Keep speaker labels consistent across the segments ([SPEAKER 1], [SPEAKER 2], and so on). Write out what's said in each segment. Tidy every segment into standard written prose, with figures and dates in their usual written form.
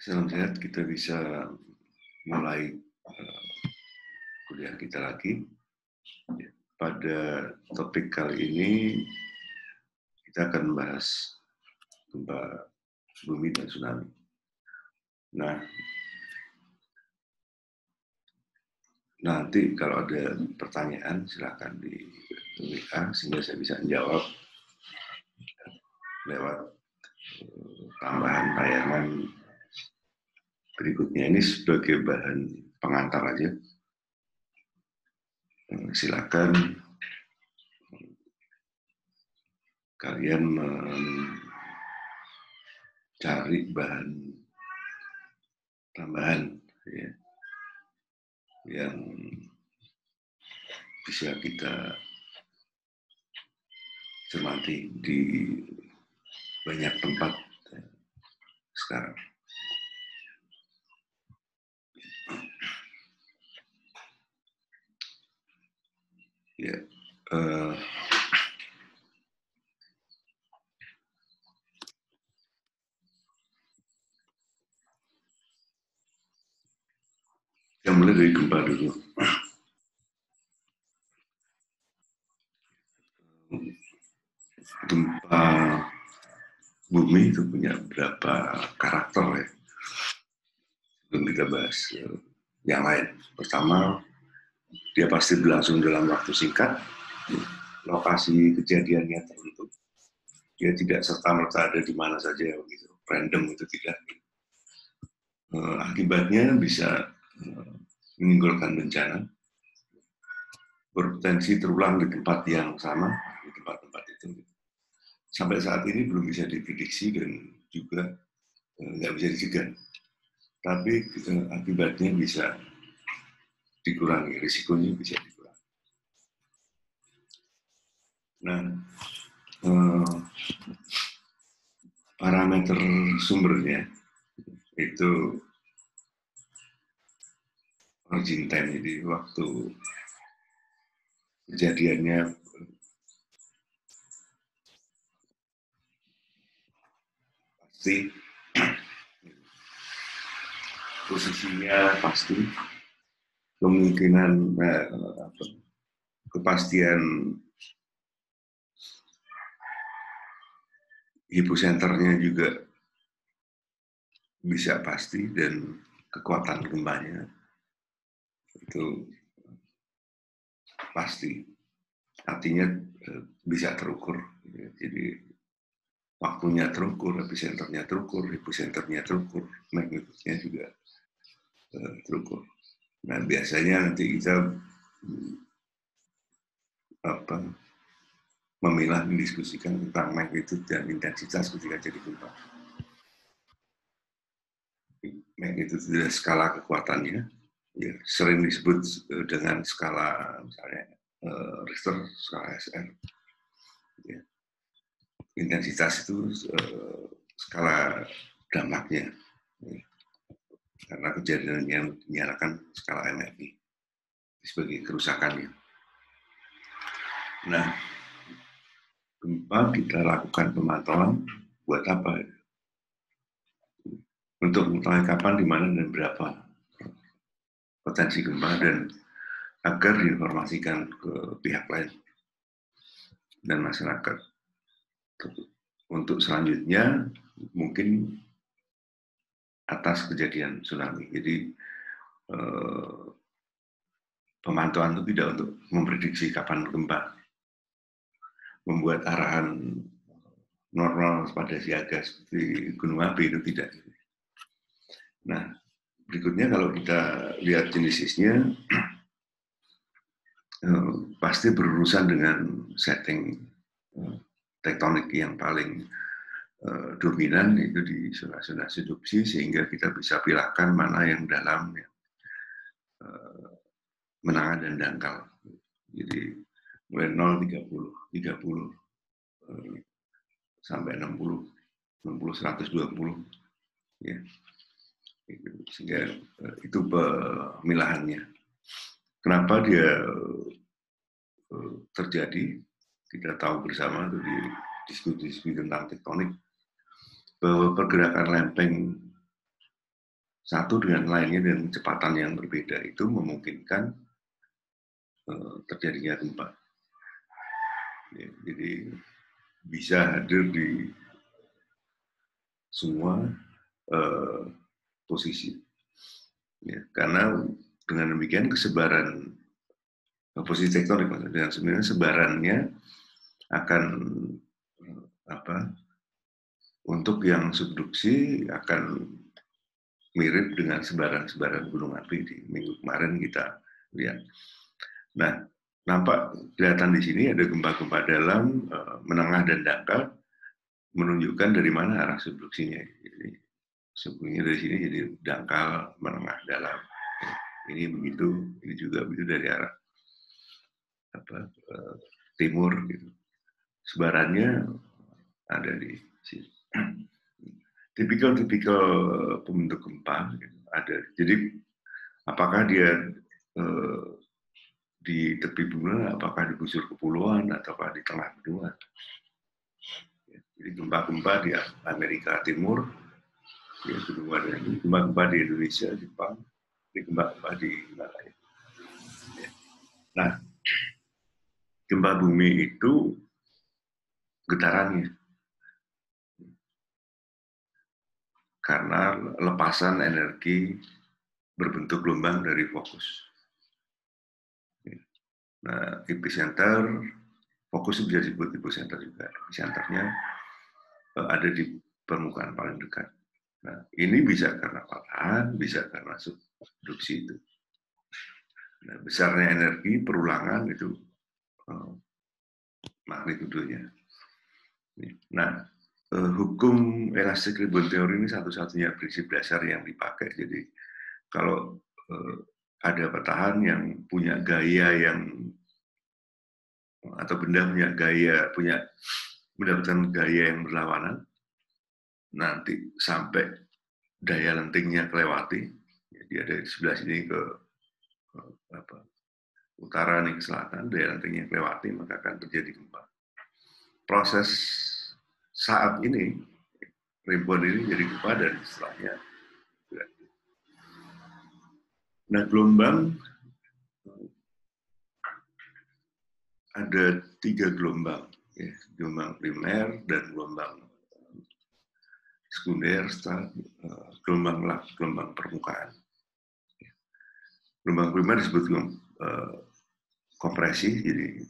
[SPEAKER 1] Salam sehat, kita bisa mulai kuliah kita lagi. Pada topik kali ini kita akan membahas gempa bumi dan tsunami. Nah, nanti kalau ada pertanyaan silakan di WA sehingga saya bisa menjawab lewat tambahan tayangan berikutnya. Ini sebagai bahan pengantar aja. Silakan kalian mencari bahan tambahan ya, yang bisa kita cermati di banyak tempat sekarang. Ya, kita mulai dari gempa dulu. Gempa bumi itu punya beberapa karakter ya. Sebelum kita bahas yang lain. Pertama, dia pasti berlangsung dalam waktu singkat. Lokasi kejadiannya tertentu. Dia tidak serta-merta ada di mana saja begitu. Random itu tidak. Akibatnya bisa menimbulkan bencana. Berpotensi terulang di tempat yang sama, di tempat-tempat itu. Sampai saat ini belum bisa diprediksi dan juga nggak bisa dicegah. Tapi akibatnya bisa dikurangi, risikonya bisa dikurangi. Nah, parameter sumbernya itu origin time, jadi waktu kejadiannya pasti, posisinya pasti, kemungkinan kepastian hiposenternya juga bisa pasti, dan kekuatan gempanya itu pasti, artinya bisa terukur. Jadi waktunya terukur, epicenternya terukur, hiposenternya terukur, magnitudenya juga terukur. Nah, biasanya nanti kita memilah, mendiskusikan tentang magnitude dan intensitas ketika jadi gempa. Magnitude adalah skala kekuatannya, ya, sering disebut dengan skala misalnya Richter, skala SR. Ya. Intensitas itu skala dampaknya, ya. Karena kejadian yang dinyalakan skala MRI sebagai kerusakannya. Nah, gempa kita lakukan pemantauan buat apa? Untuk mengetahui kapan, di mana, dan berapa potensi gempa, dan agar diinformasikan ke pihak lain dan masyarakat. Untuk selanjutnya mungkin atas kejadian tsunami. Jadi pemantauan itu tidak untuk memprediksi kapan gempa, membuat arahan normal pada siaga seperti gunung api, itu tidak. Nah, berikutnya kalau kita lihat jenisnya, pasti berurusan dengan setting tektonik yang paling dominan, itu di zona-zona subduksi, sehingga kita bisa pilihkan mana yang dalam, menengah, dan dangkal. Jadi mulai 0, 30 sampai 60, 120, ya. Sehingga itu pemilahannya. Kenapa dia terjadi? Kita tahu bersama itu di diskusi tentang tektonik, bahwa pergerakan lempeng satu dengan lainnya dengan kecepatan yang berbeda itu memungkinkan terjadinya gempa. Ya, jadi bisa hadir di semua posisi. Ya, karena dengan demikian kesebaran posisi tektonik dengan sebenarnya sebarannya akan untuk yang subduksi akan mirip dengan sebaran-sebaran gunung api di minggu kemarin kita lihat. Nah, nampak kelihatan di sini ada gempa-gempa dalam, menengah dan dangkal menunjukkan dari mana arah subduksinya. Jadi sebelumnya dari sini jadi dangkal, menengah, dalam. Ini begitu, ini juga begitu dari arah timur. Gitu. Sebarannya ada di sini. Tipikal pembentuk gempa gitu, ada. Jadi apakah dia di tepi benua, apakah di busur kepulauan, ataukah di tengah benua. Jadi gempa-gempa di Amerika Timur, ya, gempa-gempa di Indonesia, Jepang, di gempa-gempa di Malaya. Nah, gempa bumi itu getarannya karena lepasan energi berbentuk gelombang dari fokus. Nah, epicenter, fokus bisa disebut epicenter juga. Epicenternya ada di permukaan paling dekat. Nah, ini bisa karena patahan, bisa karena subduksi itu. Nah, besarnya energi perulangan itu magnitudenya. Nah, hukum elastic ribbon theory ini satu-satunya prinsip dasar yang dipakai. Jadi kalau ada patahan yang punya gaya yang atau benda punya mendapatkan gaya yang berlawanan, nanti sampai daya lentingnya kelewati, jadi ada di sebelah sini ke utara nih ke selatan, daya lentingnya kelewati, maka akan terjadi gempa. Proses saat ini, ribuan ini jadi gempa dan setelahnya. Nah, gelombang ada 3 gelombang, ya, gelombang primer dan gelombang sekunder, gelombang permukaan. Gelombang primer disebut kompresi, jadi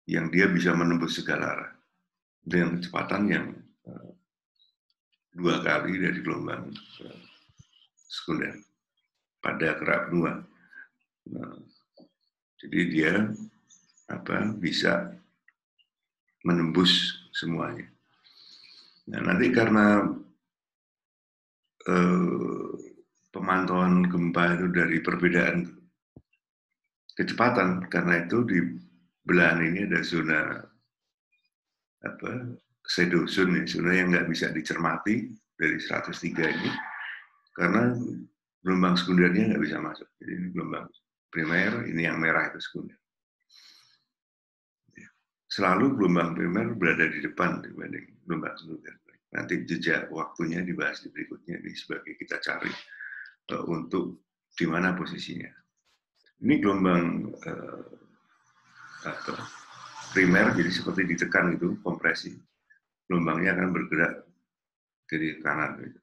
[SPEAKER 1] yang dia bisa menembus segala arah dengan kecepatan yang 2 kali dari gelombang sekunder pada kerak benua. Nah, jadi dia bisa menembus semuanya. Nah, nanti karena pemantauan gempa itu dari perbedaan kecepatan, karena itu di belahan ini ada zona shadow zone, zona yang nggak bisa dicermati dari 103 ini, karena gelombang sekundernya nggak bisa masuk. Jadi ini gelombang primer, ini yang merah itu sekunder. Selalu gelombang primer berada di depan dibanding gelombang sekunder. Nanti jejak waktunya dibahas di berikutnya sebagai kita cari untuk di mana posisinya. Ini gelombang primer, jadi seperti ditekan itu kompresi. Gelombangnya akan bergerak kiri kanan. Gitu.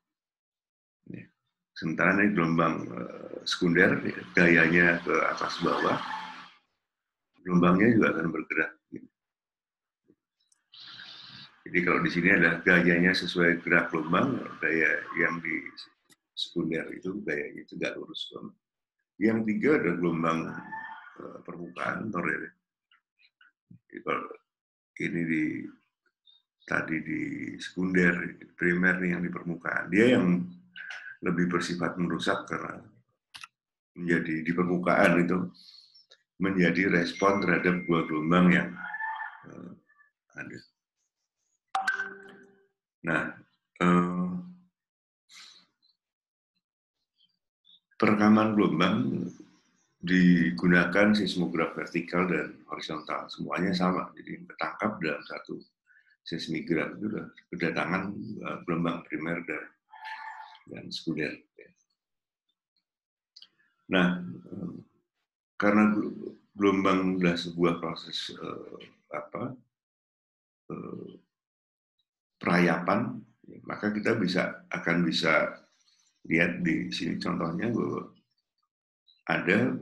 [SPEAKER 1] Sementara ini gelombang sekunder, gayanya ke atas bawah, gelombangnya juga akan bergerak. Gitu. Jadi kalau di sini ada gayanya sesuai gerak gelombang, gaya yang di sekunder itu gayanya tegak lurus. Yang 3 ada gelombang permukaan, ya. Kalau ini tadi di sekunder, primer nih yang di permukaan, dia yang lebih bersifat merusak karena menjadi di permukaan itu menjadi respon terhadap 2 gelombang yang ada. Nah, perekaman gelombang digunakan seismograf vertikal dan horizontal, semuanya sama, jadi ketangkap dalam satu seismograf itu sudah kedatangan gelombang primer dan sekunder. Nah, karena gelombang adalah sebuah proses perayapan, maka kita akan bisa lihat di sini contohnya bahwa ada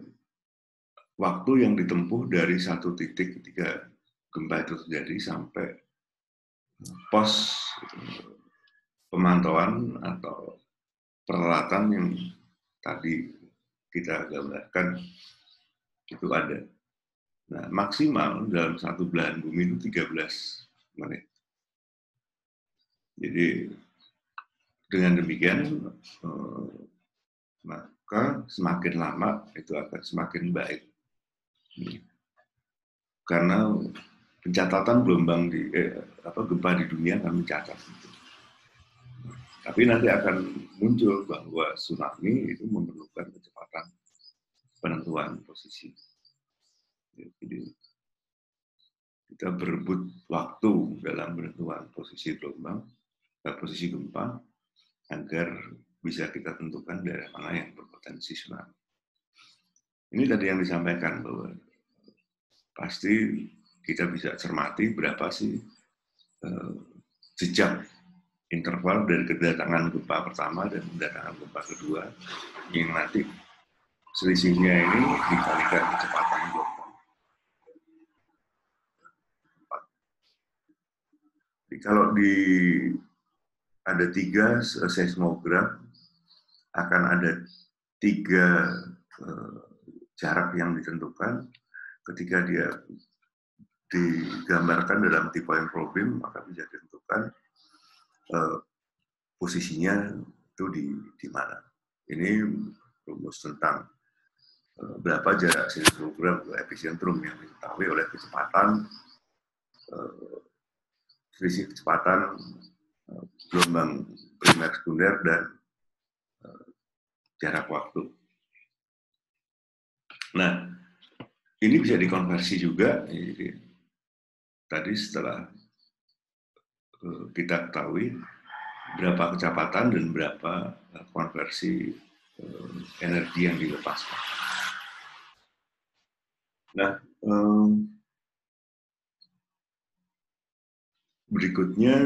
[SPEAKER 1] waktu yang ditempuh dari satu titik ketika gempa itu terjadi sampai pos pemantauan atau peralatan yang tadi kita gambarkan itu ada. Nah, maksimal dalam satu belahan bumi itu 13 menit. Jadi dengan demikian maka semakin lama itu akan semakin baik. Karena pencatatan gelombang gempa di dunia akan mencatat. Tapi nanti akan muncul bahwa tsunami itu memerlukan kecepatan penentuan posisi. Jadi kita berebut waktu dalam penentuan posisi gelombang, posisi gempa, agar bisa kita tentukan daerah mana yang berpotensi tsunami. Ini tadi yang disampaikan bahwa pasti kita bisa cermati berapa sih jejak interval dari kedatangan gempa pertama dan kedatangan gempa kedua yang nanti selisihnya ini dikalikan kecepatan gelombang. Jadi kalau ada 3 seismograf, akan ada 3 jarak yang ditentukan. Ketika dia digambarkan dalam T-point problem, maka bisa ditentukan posisinya itu di mana. Ini rumus tentang berapa jarak seismograf ke epicentrum yang diketahui oleh kecepatan selisih kecepatan gelombang primer sekunder dan jarak waktu. Nah, ini bisa dikonversi juga. Jadi, tadi setelah kita ketahui berapa kecepatan dan berapa konversi energi yang dilepaskan. Nah, berikutnya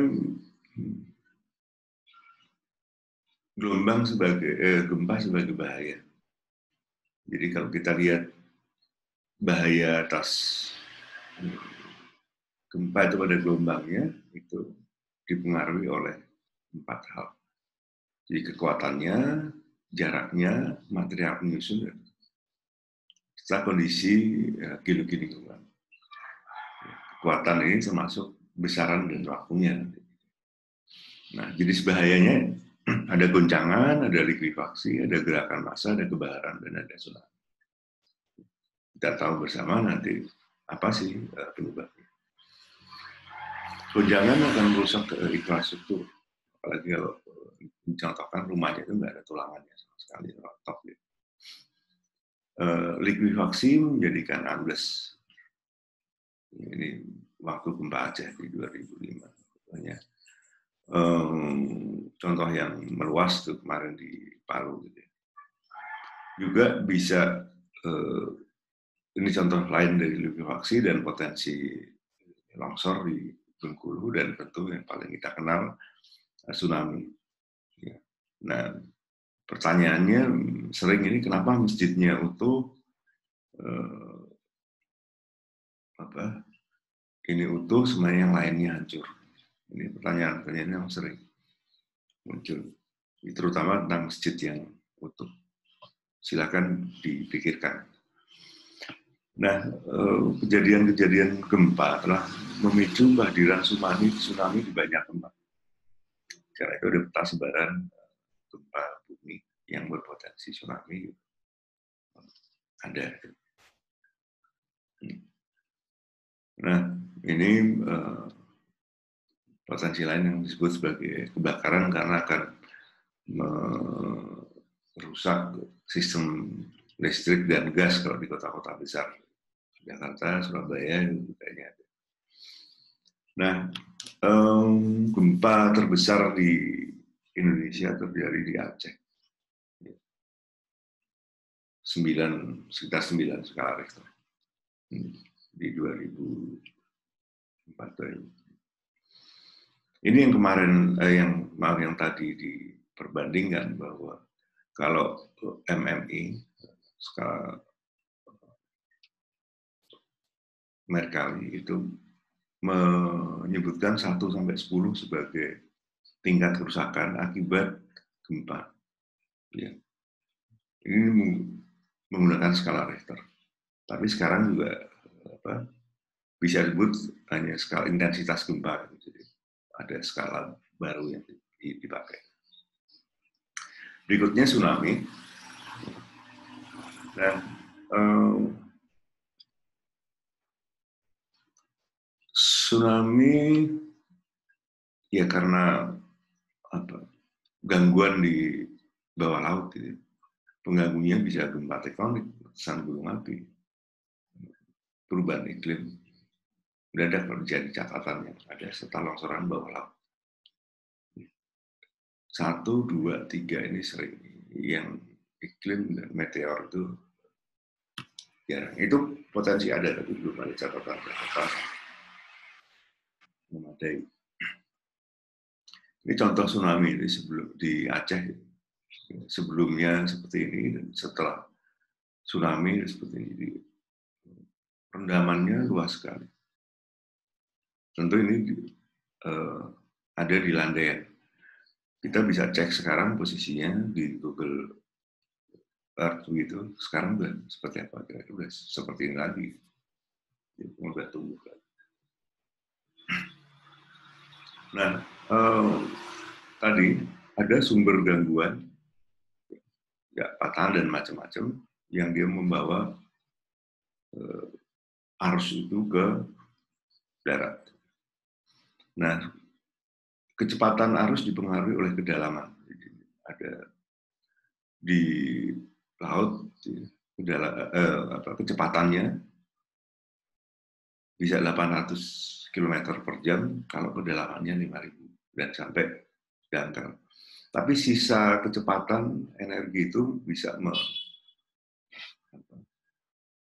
[SPEAKER 1] gempa sebagai bahaya. Jadi kalau kita lihat bahaya atas gempa itu pada gelombangnya itu dipengaruhi oleh 4 hal. Jadi kekuatannya, jaraknya, material penyusun, serta kondisi geologi lingkungan. Kekuatan ini termasuk besaran dan waktunya. Nah, jenis bahayanya ada goncangan, ada likuifaksi, ada gerakan massa, ada kebaharan, dan ada tsunami. Kita tahu bersama nanti apa sih penyebabnya. Goncangan akan merusak infrastruktur, apalagi kalau mencontohkan rumahnya itu nggak ada tulangannya sama sekali, rontok gitu. Likuifaksi menjadikan ambles. Ini waktu gempa Aceh di 2005. Contoh yang meluas tuh kemarin di Palu. Gitu. Juga bisa, ini contoh lain dari likuifaksi dan potensi longsor di Bengkulu dan tentu yang paling kita kenal tsunami. Nah, pertanyaannya sering ini kenapa masjidnya utuh, ini utuh, sebenarnya yang lainnya hancur. Ini pertanyaan-pertanyaan yang sering muncul, terutama tentang masjid yang utuh. Silakan dipikirkan. Nah, kejadian-kejadian gempa telah memicu kehadiran tsunami di banyak tempat. Karena itu ada peta sebaran gempa bumi yang berpotensi tsunami ada. Nah, ini potensi lain yang disebut sebagai kebakaran karena akan merusak sistem listrik dan gas kalau di kota-kota besar. Jakarta, Surabaya, kayaknya ada. Nah, gempa terbesar di Indonesia terjadi di Aceh. sekitar 9 skala Richter di 2004. Ini yang kemarin yang tadi diperbandingkan bahwa kalau MMI skala Mercalli itu menyebutkan 1 sampai 10 sebagai tingkat kerusakan akibat gempa. Ya. Ini menggunakan skala Richter. Tapi sekarang juga bisa disebut hanya skala intensitas gempa. Jadi ada skala baru yang dipakai. Berikutnya tsunami. Dan tsunami ya karena gangguan di bawah laut, gitu. Pengganggunya bisa gempa tektonik, letusan gunung api, perubahan iklim. Mendadak terjadi catatannya ada serta longsoran bawah laut. 1, 2, 3 ini sering, yang iklim dan meteor itu jarang. Itu potensi ada, tapi belum ada catatan memadai. Ini contoh tsunami di Aceh. Sebelumnya seperti ini, dan setelah tsunami seperti ini. Rendamannya luas sekali. Tentu ini ada di landaian. Kita bisa cek sekarang posisinya di Google Earth gitu. Sekarang udah seperti apa? Udah seperti ini lagi. Udah tumbuh. Nah, tadi ada sumber gangguan, ya patahan dan macam-macam, yang dia membawa arus itu ke darat. Nah, kecepatan arus dipengaruhi oleh kedalaman. Jadi, ada di laut, kecepatannya bisa 800 km per jam kalau kedalamannya 5.000 dan sampai dangkal. Tapi sisa kecepatan energi itu bisa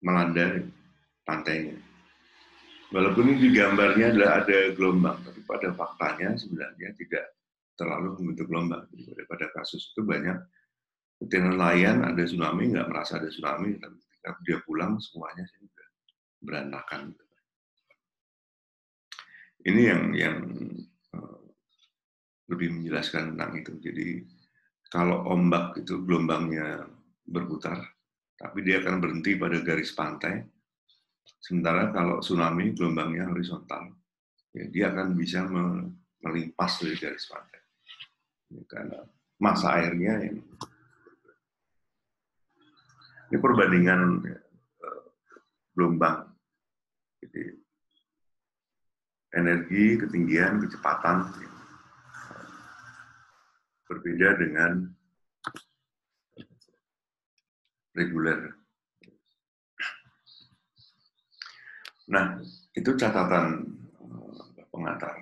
[SPEAKER 1] melanda pantainya. Walaupun ini di gambarnya adalah ada gelombang, tapi pada faktanya sebenarnya tidak terlalu membentuk gelombang. Jadi pada kasus itu banyak nelayan ada tsunami, nggak merasa ada tsunami, tapi ketika dia pulang semuanya sudah berantakan. Ini yang lebih menjelaskan tentang itu. Jadi kalau ombak itu gelombangnya berputar, tapi dia akan berhenti pada garis pantai. Sementara kalau tsunami gelombangnya horizontal, ya, dia akan bisa melimpas dari garis pantai. Ya, karena massa airnya yang ini perbandingan gelombang. Jadi energi, ketinggian, kecepatan berbeda dengan reguler. Nah, itu catatan pengantar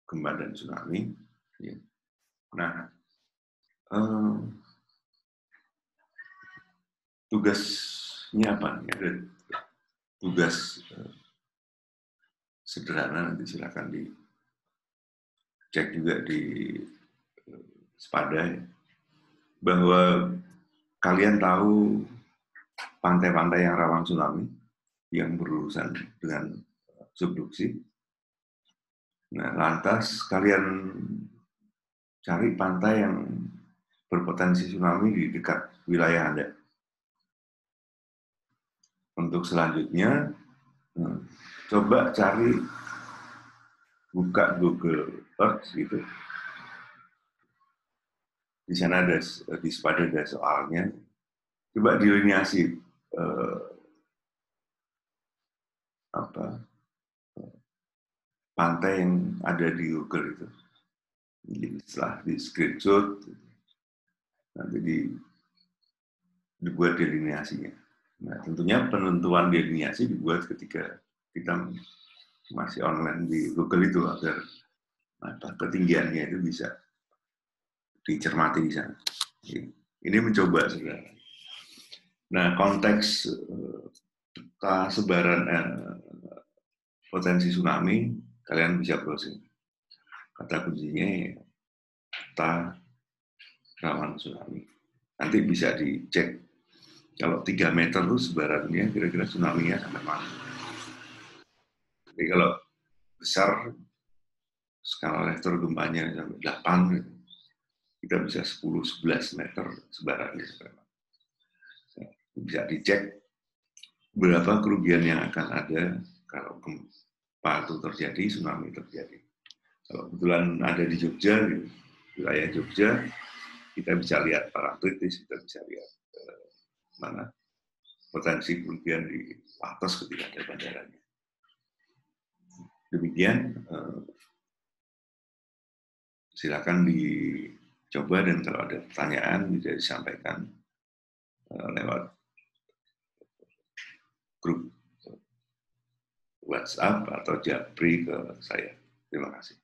[SPEAKER 1] gempa dan tsunami. Nah, tugasnya apa? Ada tugas sederhana, nanti silakan dicek juga di Spada, bahwa kalian tahu pantai-pantai yang rawan tsunami yang berurusan dengan subduksi. Nah, lantas kalian cari pantai yang berpotensi tsunami di dekat wilayah Anda. Untuk selanjutnya, coba cari, buka Google Earth gitu. Di sana ada, di Spada ada soalnya. Coba diliniasi pantai yang ada di Google itu. Jadi setelah di screenshot, nanti dibuat delineasinya. Nah, tentunya penentuan delineasi dibuat ketika kita masih online di Google itu agar ketinggiannya itu bisa dicermati di sana. Ini mencoba sebenarnya. Nah, konteks peta sebaran potensi tsunami, kalian bisa browsing. Kata kuncinya peta rawan tsunami. Nanti bisa dicek kalau 3 meter itu sebarannya kira-kira tsunami-nya sampai mana. Jadi kalau besar, skala Richter gempanya sampai 8, kita bisa 10-11 meter sebarannya. Bisa dicek berapa kerugian yang akan ada kalau gempa itu terjadi, tsunami terjadi. Kalau kebetulan ada di Jogja, wilayah Jogja, kita bisa lihat parang kritis, kita bisa lihat mana potensi kerugian di atas ketika ada bandaranya. Demikian, silakan dicoba dan kalau ada pertanyaan bisa disampaikan lewat grup WhatsApp atau japri ke saya. Terima kasih.